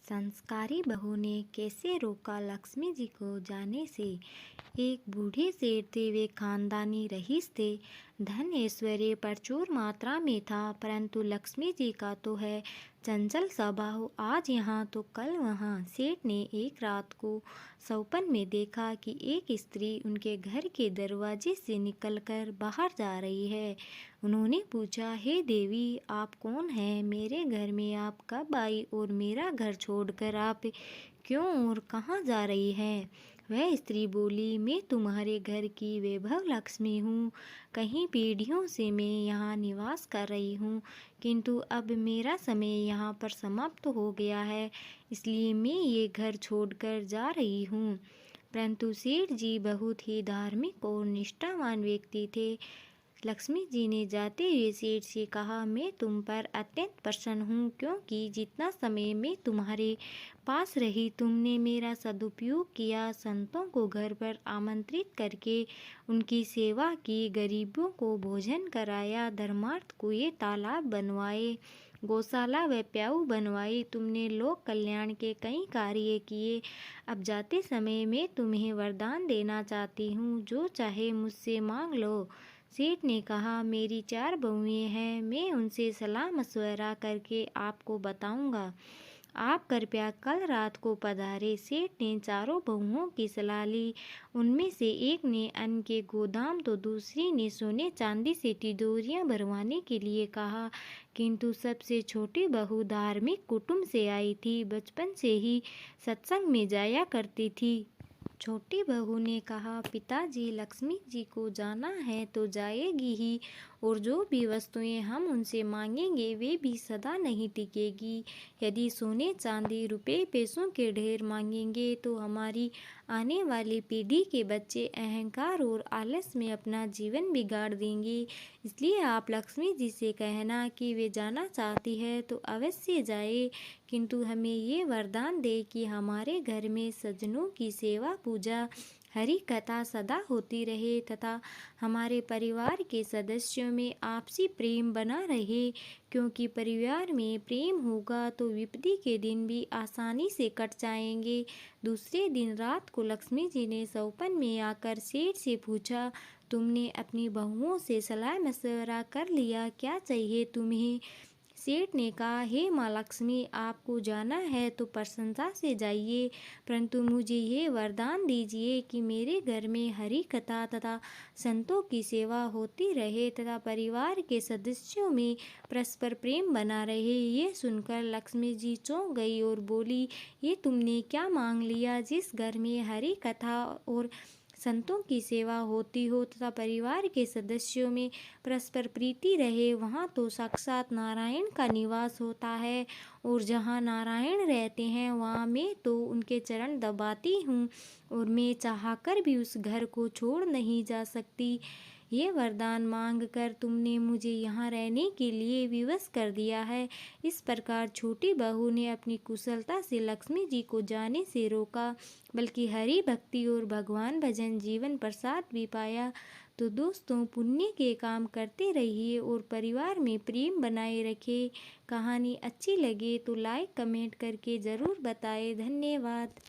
संस्कारी बहू ने कैसे रोका लक्ष्मी जी को जाने से। एक बूढ़े सेठ थे, वे खानदानी रईस थे। धन ऐश्वर्य प्रचुर मात्रा में था, परंतु लक्ष्मी जी का तो है चंचल स्वभाव, आज यहाँ तो कल वहाँ। सेठ ने एक रात को सपन में देखा कि एक स्त्री उनके घर के दरवाजे से निकलकर बाहर जा रही है। उन्होंने पूछा, हे देवी, आप कौन हैं? मेरे घर में आप कब आई और मेरा घर छोड़कर आप क्यों और कहाँ जा रही हैं? वह स्त्री बोली, मैं तुम्हारे घर की वैभव लक्ष्मी हूँ। कई पीढ़ियों से मैं यहाँ निवास कर रही हूँ, किंतु अब मेरा समय यहाँ पर समाप्त हो गया है, इसलिए मैं ये घर छोड़कर जा रही हूँ। परंतु सेठ जी बहुत ही धार्मिक और निष्ठावान व्यक्ति थे। लक्ष्मी जी ने जाते हुए सेठ से कहा, मैं तुम पर अत्यंत प्रसन्न हूँ, क्योंकि जितना समय मैं तुम्हारे पास रही तुमने मेरा सदुपयोग किया। संतों को घर पर आमंत्रित करके उनकी सेवा की, गरीबों को भोजन कराया, धर्मार्थ कुएं तालाब बनवाए, गौशाला व प्याऊ बनवाई। तुमने लोक कल्याण के कई कार्य किए। अब जाते समय मैं तुम्हें वरदान देना चाहती हूँ, जो चाहे मुझसे मांग लो। सेठ ने कहा, मेरी 4 बहुएं हैं, मैं उनसे सलाह मशवरा करके आपको बताऊंगा। आप कृपया कल रात को पधारे। सेठ ने चारों बहुओं की सलाह ली। उनमें से एक ने अन्न के गोदाम तो दूसरी ने सोने चांदी से तिजोरियां भरवाने के लिए कहा, किंतु सबसे छोटी बहू धार्मिक कुटुंब से आई थी, बचपन से ही सत्संग में जाया करती थी। छोटी बहू ने कहा, पिताजी, लक्ष्मी जी को जाना है तो जाएगी ही, और जो भी वस्तुएं हम उनसे मांगेंगे वे भी सदा नहीं टिकेगी। यदि सोने चांदी रुपए पैसों के ढेर मांगेंगे तो हमारी आने वाली पीढ़ी के बच्चे अहंकार और आलस में अपना जीवन बिगाड़ देंगे। इसलिए आप लक्ष्मी जी से कहना कि वे जाना चाहती है तो अवश्य जाए, किंतु हमें ये वरदान दे कि हमारे घर में सज्जनों की सेवा पूजा, हरि कथा सदा होती रहे तथा हमारे परिवार के सदस्यों में आपसी प्रेम बना रहे, क्योंकि परिवार में प्रेम होगा तो विपत्ति के दिन भी आसानी से कट जाएंगे। दूसरे दिन रात को लक्ष्मी जी ने सपन में आकर सेठ से पूछा, तुमने अपनी बहुओं से सलाह मशवरा कर लिया, क्या चाहिए तुम्हें? सेठ ने कहा, हे माँ लक्ष्मी, आपको जाना है तो प्रसन्नता से जाइए, परंतु मुझे ये वरदान दीजिए कि मेरे घर में हरि कथा तथा संतों की सेवा होती रहे तथा परिवार के सदस्यों में परस्पर प्रेम बना रहे। ये सुनकर लक्ष्मी जी चौंक गई और बोली, ये तुमने क्या मांग लिया? जिस घर में हरि कथा और संतों की सेवा होती हो तथा परिवार के सदस्यों में परस्पर प्रीति रहे, वहाँ तो साक्षात नारायण का निवास होता है, और जहाँ नारायण रहते हैं वहाँ मैं तो उनके चरण दबाती हूँ, और मैं चाहकर भी उस घर को छोड़ नहीं जा सकती। ये वरदान मांगकर तुमने मुझे यहाँ रहने के लिए विवश कर दिया है। इस प्रकार छोटी बहू ने अपनी कुशलता से लक्ष्मी जी को जाने से रोका, बल्कि हरि भक्ति और भगवान भजन जीवन प्रसाद भी पाया। तो दोस्तों, पुण्य के काम करते रहिए और परिवार में प्रेम बनाए रखें। कहानी अच्छी लगे तो लाइक कमेंट करके ज़रूर बताएं। धन्यवाद।